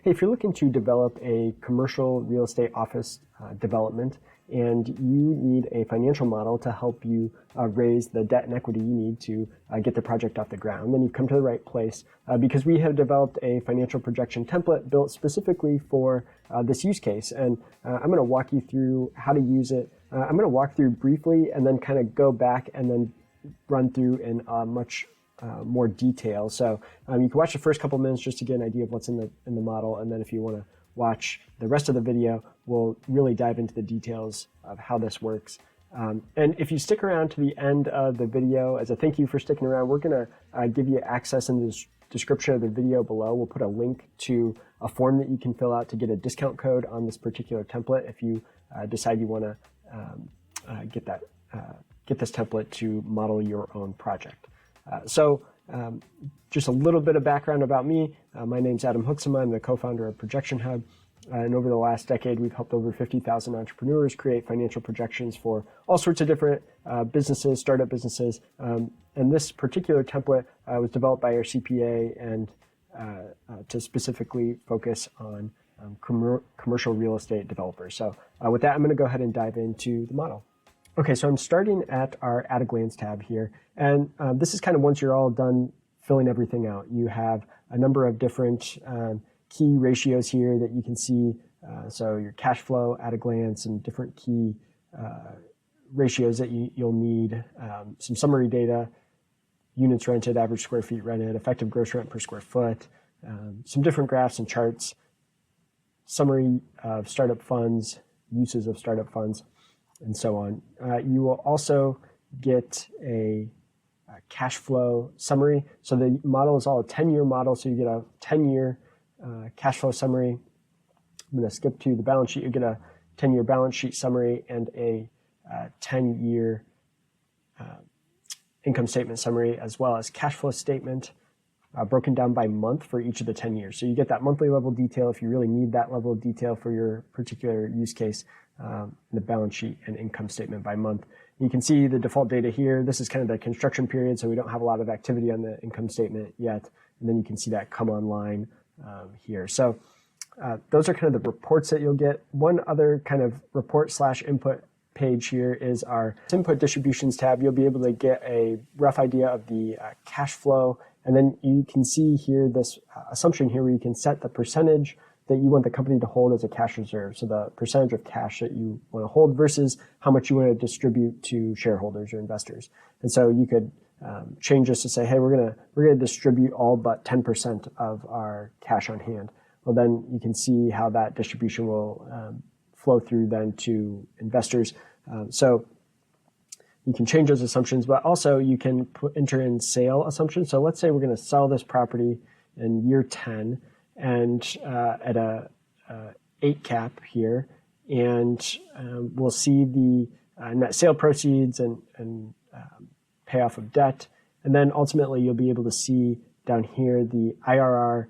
Hey, if you're looking to develop a commercial real estate office development and you need a financial model to help you raise the debt and equity you need to get the project off the ground, then you've come to the right place because we have developed a financial projection template built specifically for this use case. And I'm going to walk you through how to use it. I'm going to walk through briefly and then kind of go back and then run through in much more detail. So you can watch the first couple minutes just to get an idea of what's in the model, and then if you want to watch the rest of the video, we'll really dive into the details of how this works. And if you stick around to the end of the video, as a thank you for sticking around, we're going to give you access in the description of the video below. We'll put a link to a form that you can fill out to get a discount code on this particular template if you decide you want to get this template to model your own project. So just a little bit of background about me. My name's Adam Hooksema. I'm the co-founder of Projection Hub. And over the last decade, we've helped over 50,000 entrepreneurs create financial projections for all sorts of different businesses, startup businesses. And this particular template was developed by our CPA and to specifically focus on commercial real estate developers. So with that, I'm going to go ahead and dive into the model. Okay, so I'm starting at our At a Glance tab here. And this is kind of once you're all done filling everything out. You have a number of different key ratios here that you can see. So your cash flow at a glance and different key ratios that you'll need. Some summary data, units rented, average square feet rented, effective gross rent per square foot, some different graphs and charts, summary of startup funds, uses of startup funds, and so on. You will also get a cash flow summary. So the model is all a 10-year model, so you get a 10-year cash flow summary. I'm going to skip to the balance sheet. You get a 10-year balance sheet summary and a 10-year income statement summary, as well as cash flow statement broken down by month for each of the 10 years. So you get that monthly level detail if you really need that level of detail for your particular use case, the balance sheet and income statement by month. You can see the default data here. This is kind of the construction period, so we don't have a lot of activity on the income statement yet. And then you can see that come online here. So those are kind of the reports that you'll get. One other kind of report/input page here is our input distributions tab. You'll be able to get a rough idea of the cash flow. And then you can see here this assumption here where you can set the percentage that you want the company to hold as a cash reserve. So the percentage of cash that you want to hold versus how much you want to distribute to shareholders or investors. And so you could change this to say, hey, we're gonna distribute all but 10% of our cash on hand. Well, then you can see how that distribution will flow through then to investors. So you can change those assumptions, but also you can enter in sale assumptions. So let's say we're going to sell this property in year 10 and at a 8 cap here, and we'll see the net sale proceeds and payoff of debt. And then ultimately you'll be able to see down here the IRR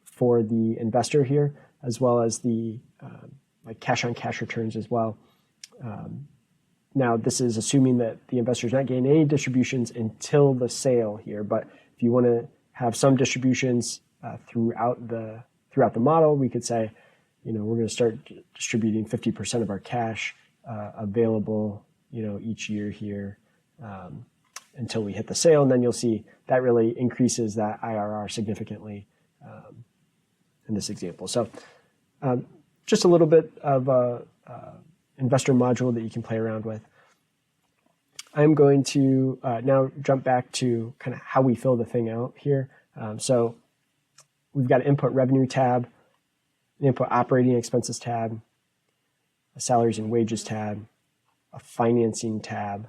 for the investor here, as well as the like cash on cash returns as well. Now, this is assuming that the investor is not getting any distributions until the sale here. But if you want to have some distributions throughout the model, we could say, we're going to start distributing 50% of our cash available, each year here until we hit the sale, and then you'll see that really increases that IRR significantly in this example. So, just a little bit of a investor module that you can play around with. I'm going to now jump back to kind of how we fill the thing out here. So we've got an input revenue tab, an input operating expenses tab, a salaries and wages tab, a financing tab,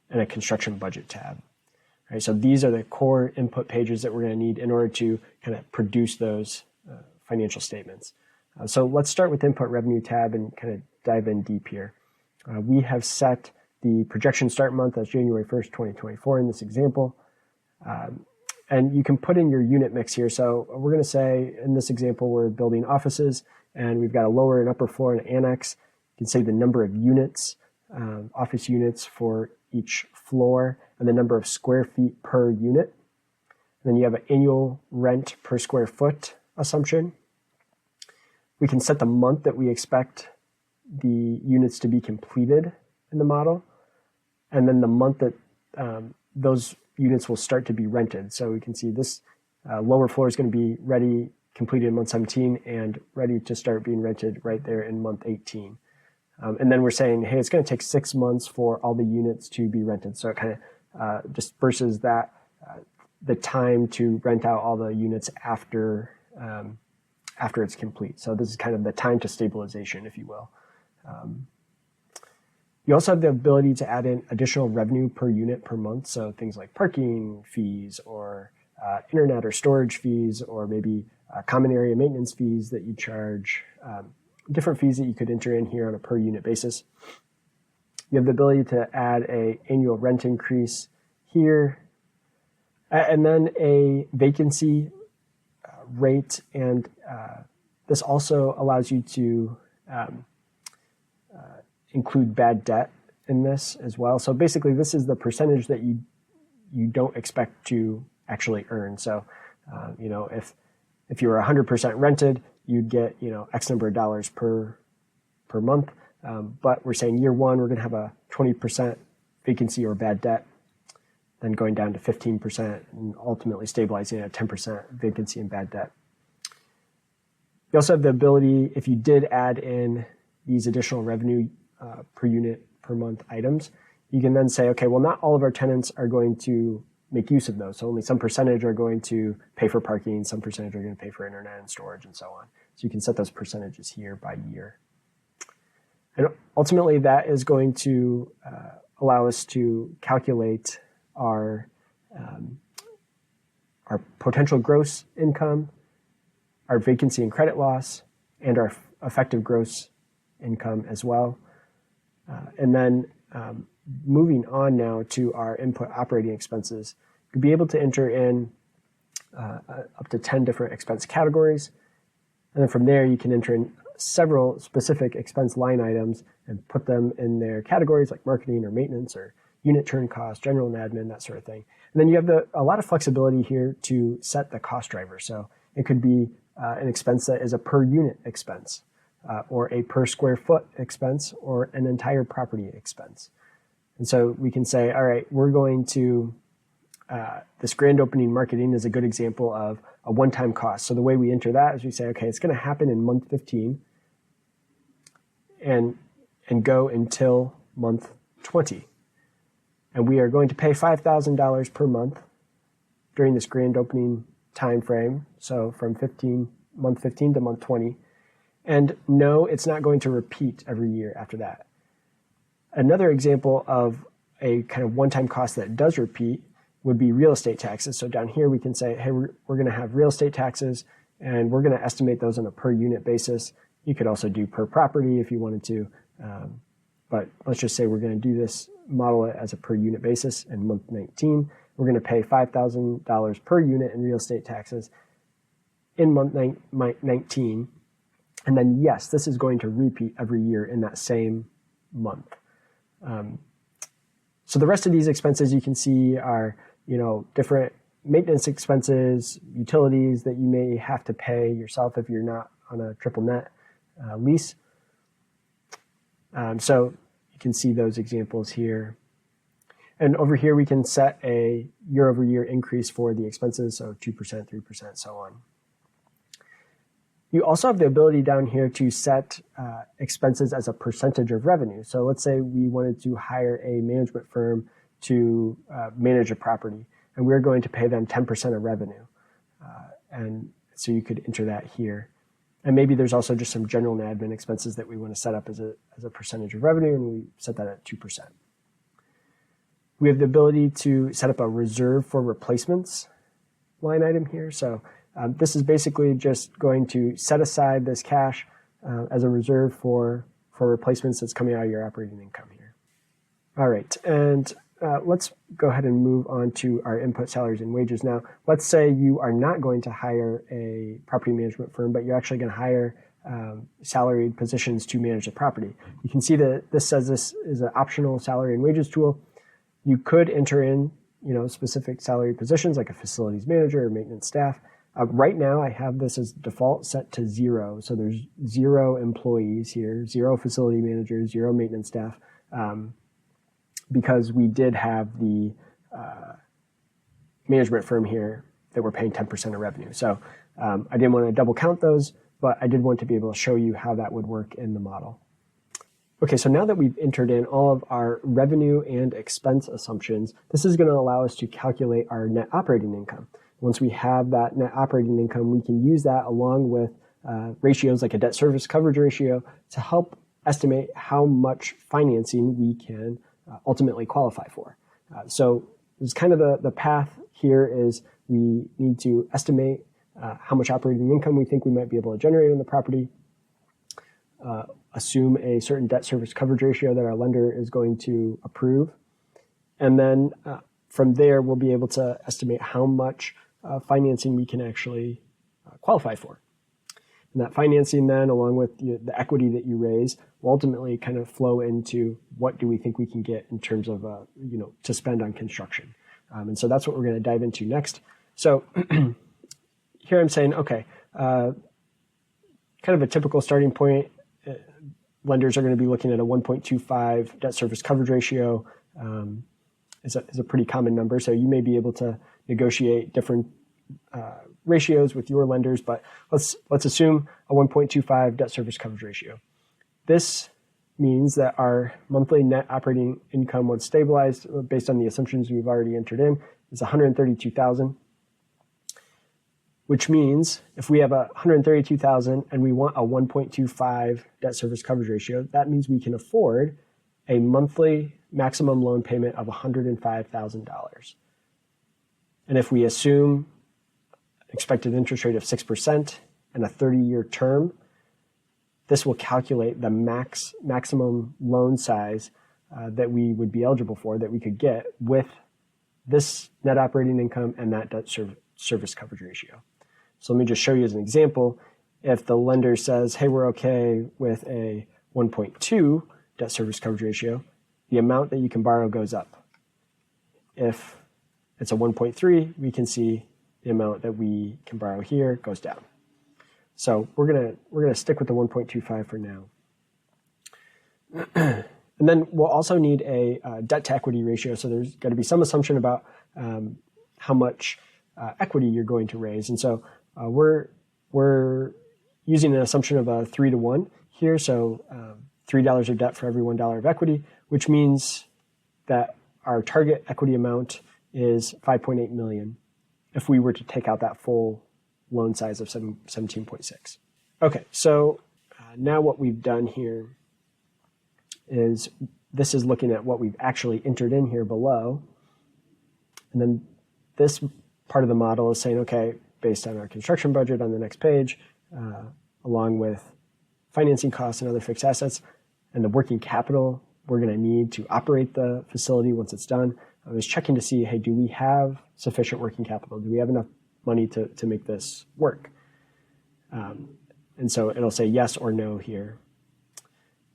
and a construction budget tab. All right, so these are the core input pages that we're going to need in order to kind of produce those financial statements. So let's start with the input revenue tab and kind of dive in deep here. We have set the projection start month as January 1st, 2024 in this example. And you can put in your unit mix here. So we're going to say in this example, we're building offices and we've got a lower and upper floor and annex. You can say the number of units, office units for each floor, and the number of square feet per unit. And then you have an annual rent per square foot assumption. We can set the month that we expect the units to be completed in the model, and then the month that those units will start to be rented. So we can see this lower floor is going to be ready, completed in month 17, and ready to start being rented right there in month 18. And then we're saying, hey, it's going to take 6 months for all the units to be rented. So it kind of disperses that the time to rent out all the units after it's complete. So this is kind of the time to stabilization, if you will. You also have the ability to add in additional revenue per unit per month. So things like parking fees or internet or storage fees, or maybe common area maintenance fees that you charge, different fees that you could enter in here on a per unit basis. You have the ability to add a annual rent increase here, and then a vacancy rate. And this also allows you to include bad debt in this as well. So basically, this is the percentage that you don't expect to actually earn. So, if you were 100% rented, you'd get, X number of dollars per month. But we're saying year one, we're going to have a 20% vacancy or bad debt, then going down to 15% and ultimately stabilizing at 10% vacancy and bad debt. You also have the ability, if you did add in these additional revenue per unit per month items, you can then say, okay, well, not all of our tenants are going to make use of those. So only some percentage are going to pay for parking, some percentage are going to pay for internet and storage and so on. So you can set those percentages here by year. And ultimately, that is going to allow us to calculate our potential gross income, our vacancy and credit loss, and our effective gross income as well. And then moving on now to our input operating expenses, you'll be able to enter in up to 10 different expense categories. And then from there, you can enter in several specific expense line items and put them in their categories like marketing or maintenance or unit turn costs, general and admin, that sort of thing. And then you have a lot of flexibility here to set the cost driver. So it could be an expense that is a per unit expense, or a per square foot expense, or an entire property expense. And so we can say, all right, we're going to, this grand opening marketing is a good example of a one-time cost. So the way we enter that is we say, okay, it's going to happen in month 15 and go until month 20. And we are going to pay $5,000 per month during this grand opening time frame. So from month 15 to month 20. And no, it's not going to repeat every year after that. Another example of a kind of one-time cost that does repeat would be real estate taxes. So down here we can say, hey, we're going to have real estate taxes, and we're going to estimate those on a per unit basis. You could also do per property if you wanted to, but let's just say we're going to do this, model it as a per unit basis. In month 19, we're going to pay $5,000 per unit in real estate taxes in month 19. And then, yes, this is going to repeat every year in that same month. So the rest of these expenses you can see are, different maintenance expenses, utilities that you may have to pay yourself if you're not on a triple net lease. So you can see those examples here. And over here, we can set a year-over-year increase for the expenses, so 2%, 3%, so on. You also have the ability down here to set expenses as a percentage of revenue. So let's say we wanted to hire a management firm to manage a property, and we're going to pay them 10% of revenue. And so you could enter that here. And maybe there's also just some general and admin expenses that we want to set up as a percentage of revenue, and we set that at 2%. We have the ability to set up a reserve for replacements line item here. So this is basically just going to set aside this cash as a reserve for replacements that's coming out of your operating income here. All right, and let's go ahead and move on to our input salaries and wages now. Let's say you are not going to hire a property management firm, but you're actually going to hire salaried positions to manage the property. You can see that this says this is an optional salary and wages tool. You could enter in, specific salary positions like a facilities manager or maintenance staff, Right now, I have this as default set to 0. So there's 0 employees here, 0 facility managers, 0 maintenance staff, because we did have the management firm here that we're paying 10% of revenue. So I didn't want to double count those, but I did want to be able to show you how that would work in the model. Okay, so now that we've entered in all of our revenue and expense assumptions, this is going to allow us to calculate our net operating income. Once we have that net operating income, we can use that along with ratios like a debt service coverage ratio to help estimate how much financing we can ultimately qualify for. So it's kind of the path here is we need to estimate how much operating income we think we might be able to generate on the property, assume a certain debt service coverage ratio that our lender is going to approve. And then from there, we'll be able to estimate how much financing we can actually qualify for. And that financing then, along with the equity that you raise, will ultimately kind of flow into what do we think we can get in terms of, to spend on construction. And so that's what we're going to dive into next. So here I'm saying, okay, kind of a typical starting point. Lenders are going to be looking at a 1.25 debt service coverage ratio. Is a pretty common number. So you may be able to negotiate different ratios with your lenders, but let's assume a 1.25 debt service coverage ratio. This means that our monthly net operating income, once stabilized, based on the assumptions we've already entered in, is $132,000. Which means if we have $132,000 and we want a 1.25 debt service coverage ratio, that means we can afford a monthly maximum loan payment of $105,000. And if we assume expected interest rate of 6% and a 30-year term, this will calculate the maximum loan size that we would be eligible for, that we could get with this net operating income and that debt service coverage ratio. So let me just show you as an example. If the lender says, hey, we're okay with a 1.2 debt service coverage ratio, the amount that you can borrow goes up. If it's a 1.3, we can see the amount that we can borrow here goes down. So we're gonna stick with the 1.25 for now. And then we'll also need a debt to equity ratio. So there's got to be some assumption about how much equity you're going to raise. And so we're using an assumption of a 3-to-1 here. So $3 of debt for every $1 of equity, which means that our target equity amount is $5.8 million if we were to take out that full loan size of 17.6. Okay, so now what we've done here is this is looking at what we've actually entered in here below. And then this part of the model is saying, okay, based on our construction budget on the next page, along with financing costs and other fixed assets, and the working capital we're going to need to operate the facility once it's done, I was checking to see, hey, do we have sufficient working capital? Do we have enough money to make this work? And so it'll say yes or no here.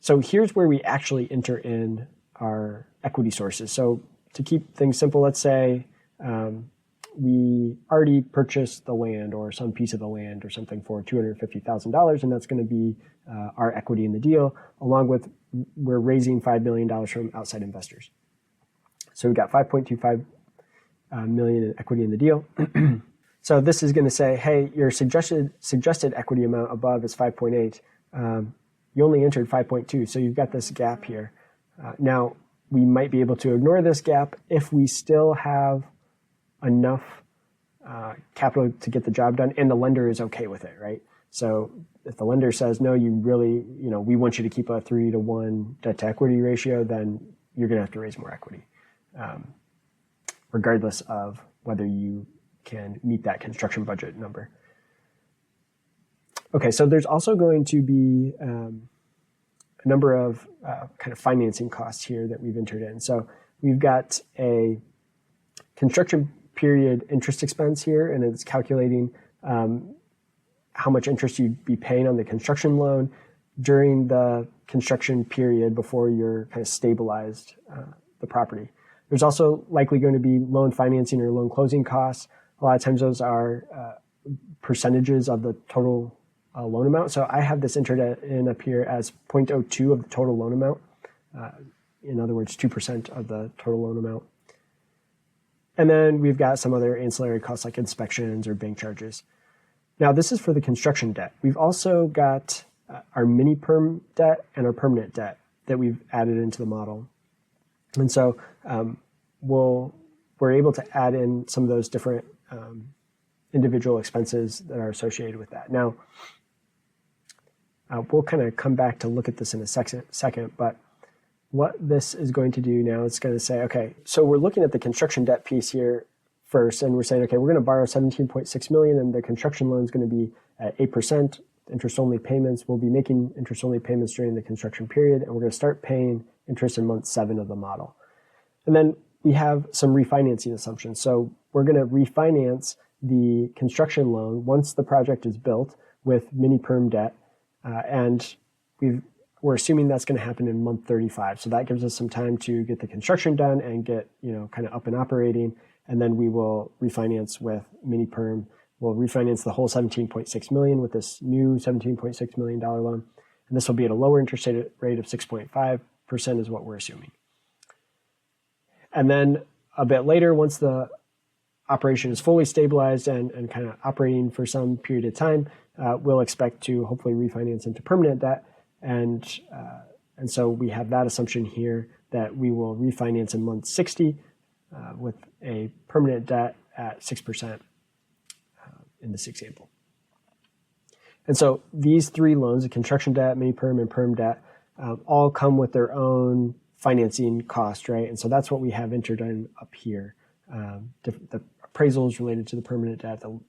So here's where we actually enter in our equity sources. So to keep things simple, let's say we already purchased the land or some piece of the land or something for $250,000, and that's going to be our equity in the deal, along with we're raising $5 million from outside investors. So we've got $5.25 million in equity in the deal. So this is going to say, hey, your suggested equity amount above is 5.8. You only entered 5.2, so you've got this gap here. Now, we might be able to ignore this gap if we still have enough capital to get the job done, and the lender is okay with it, right? So if the lender says, no, you really, we want you to keep a 3-to-1 debt to equity ratio, then you're going to have to raise more equity, regardless of whether you can meet that construction budget number. Okay, so there's also going to be a number of kind of financing costs here that we've entered in. So we've got a construction period interest expense here, and it's calculating how much interest you'd be paying on the construction loan during the construction period before you're kind of stabilized the property. There's also likely going to be loan financing or loan closing costs. A lot of times those are percentages of the total loan amount. So I have this entered in up here as 0.02 of the total loan amount. In other words, 2% of the total loan amount. And then we've got some other ancillary costs like inspections or bank charges. Now, this is for the construction debt. We've also got our mini perm debt and our permanent debt that we've added into the model. And so we're able to add in some of those different individual expenses that are associated with that. Now, we'll kind of come back to look at this in a second, but what this is going to do now, it's going to say, okay, so we're looking at the construction debt piece here first, and we're saying, okay, we're going to borrow $17.6 million, and the construction loan is going to be at 8% interest-only payments. We'll be making interest-only payments during the construction period, and we're going to start paying interest in month 7 of the model. And then we have some refinancing assumptions. So we're going to refinance the construction loan once the project is built with mini perm debt, and we're assuming that's going to happen in month 35. So that gives us some time to get the construction done and get, kind of up and operating. And then we will refinance with mini perm. We'll refinance the whole $17.6 million with this new $17.6 million loan. And this will be at a lower interest rate of 6.5% is what we're assuming. And then a bit later, once the operation is fully stabilized and kind of operating for some period of time, we'll expect to hopefully refinance into permanent debt. And so we have that assumption here that we will refinance in month 60 with a permanent debt at 6% in this example. And so these 3 loans, the construction debt, mini perm, and perm debt, all come with their own financing cost, right? And so that's what we have entered in up here. The appraisals related to the permanent debt, the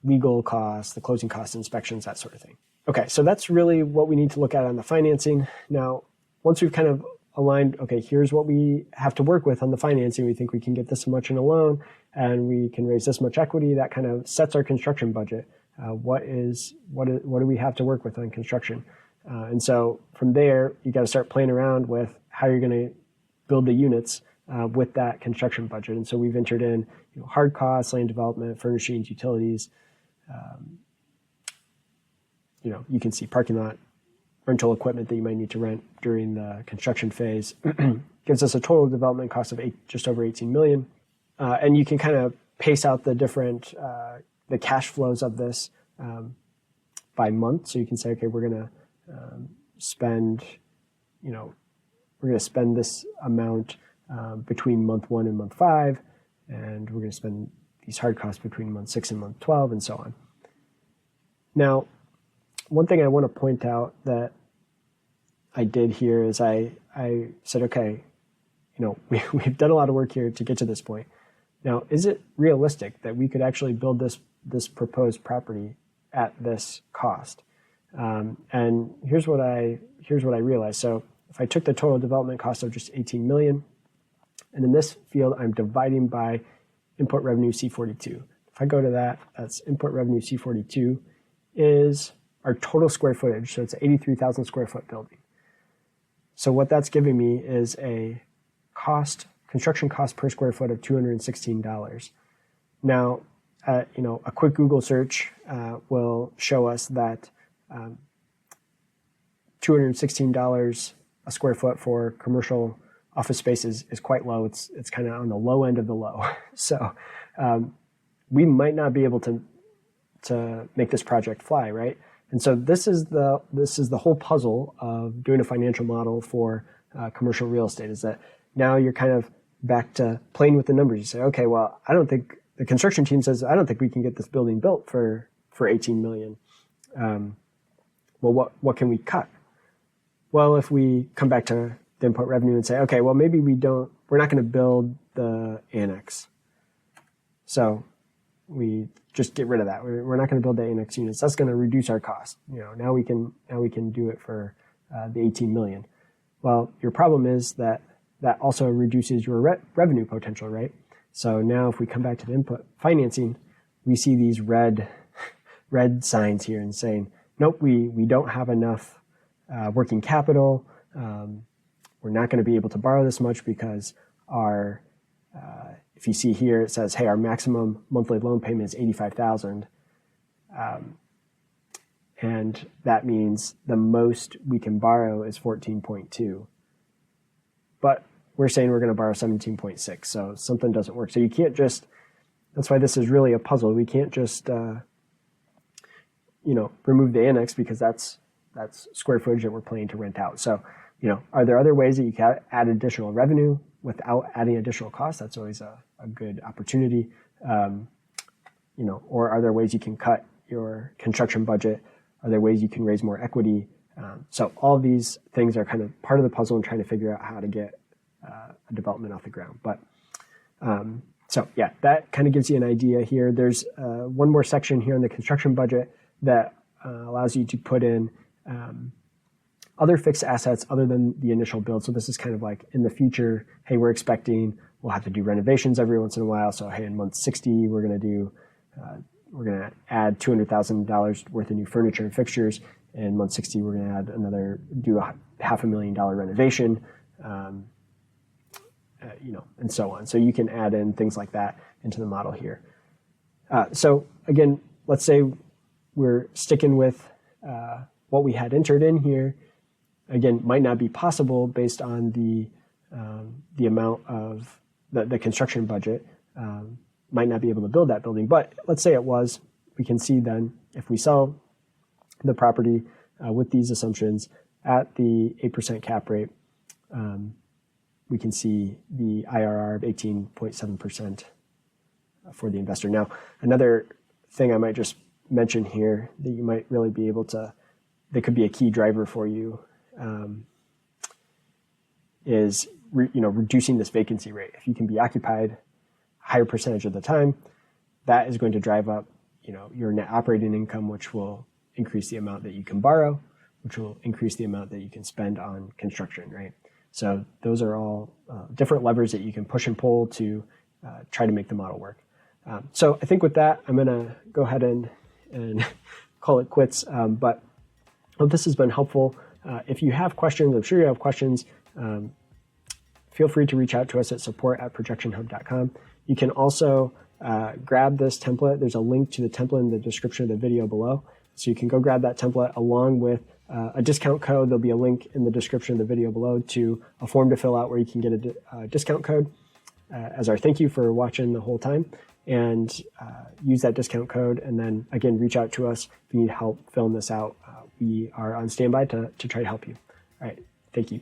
legal costs, the closing costs, inspections, that sort of thing. Okay, so that's really what we need to look at on the financing. Now, once we've kind of aligned, okay, here's what we have to work with on the financing. We think we can get this much in a loan and we can raise this much equity. That kind of sets our construction budget. What do we have to work with on construction? And so from there, you got to start playing around with how you're going to build the units with that construction budget. And so we've entered in hard costs, land development, furnishings, utilities. You can see parking lot, rental equipment that you might need to rent during the construction phase. Gives us a total development cost of just over $18 million. And you can kind of pace out the different, the cash flows of this by month. So you can say, okay, we're going to spend this amount between month 1 and month 5, and we're going to spend these hard costs between month 6 and month 12, and so on. Now, one thing I want to point out that I did here is I said, okay, we've done a lot of work here to get to this point. Now, is it realistic that we could actually build this proposed property at this cost? And here's what I realized. So if I took the total development cost of just 18 million, and in this field, I'm dividing by input revenue C42. If I go to that, that's input revenue C42 is our total square footage. So it's an 83,000 square foot building. So what that's giving me is a construction cost per square foot of $216. Now, a quick Google search will show us that $216 a square foot for commercial office space is quite low. It's kind of on the low end of the low. So we might not be able to make this project fly, right? And so this is the whole puzzle of doing a financial model for commercial real estate, is that now you're kind of back to playing with the numbers. You say, okay, well, the construction team says, I don't think we can get this building built for 18 million. Well, what can we cut? Well, if we come back to the input revenue and say, okay, well, maybe we're not going to build the annex. So we just get rid of that. We're not going to build the annex units. That's going to reduce our cost. Now we can do it for the 18 million. Well, your problem is that also reduces your revenue potential, right? So now if we come back to the input financing, we see these red signs here and saying, nope, we don't have enough working capital. We're not going to be able to borrow this much because if you see here, it says, hey, our maximum monthly loan payment is $85,000. And that means the most we can borrow is 14.2. But we're saying we're going to borrow 17.6, so something doesn't work. So you can't just, that's why this is really a puzzle. We can't just, remove the annex because that's square footage that we're planning to rent out. So, are there other ways that you can add additional revenue without adding additional costs? That's always a good opportunity. Or are there ways you can cut your construction budget? Are there ways you can raise more equity? So all of these things are kind of part of the puzzle in trying to figure out how to get a development off the ground. But that kind of gives you an idea here. There's one more section here in the construction budget that allows you to put in other fixed assets other than the initial build. So this is kind of like in the future, hey, we're expecting we'll have to do renovations every once in a while. So hey, in month 60, we're going to add $200,000 worth of new furniture and fixtures. In month 60, we're going to do a $500,000 renovation, and so on. So you can add in things like that into the model here. So again, let's say we're sticking with what we had entered in here. Again, might not be possible based on the amount of the construction budget. Might not be able to build that building, but let's say it was. We can see then if we sell the property with these assumptions at the 8% cap rate, we can see the IRR of 18.7% for the investor. Now, another thing I might just mention here that you might really be able to, that could be a key driver for you, is reducing this vacancy rate. If you can be occupied higher percentage of the time, that is going to drive up, your net operating income, which will increase the amount that you can borrow, which will increase the amount that you can spend on construction, right? So those are all different levers that you can push and pull to try to make the model work. So I think with that, I'm going to go ahead and call it quits. But I hope this has been helpful. If you have questions, I'm sure you have questions, feel free to reach out to us at support@projectionhub.com. You can also grab this template. There's a link to the template in the description of the video below. So you can go grab that template along with a discount code. There'll be a link in the description of the video below to a form to fill out where you can get a discount code as our thank you for watching the whole time. And use that discount code. And then, again, reach out to us if you need help filling this out. We are on standby to try to help you. All right. Thank you.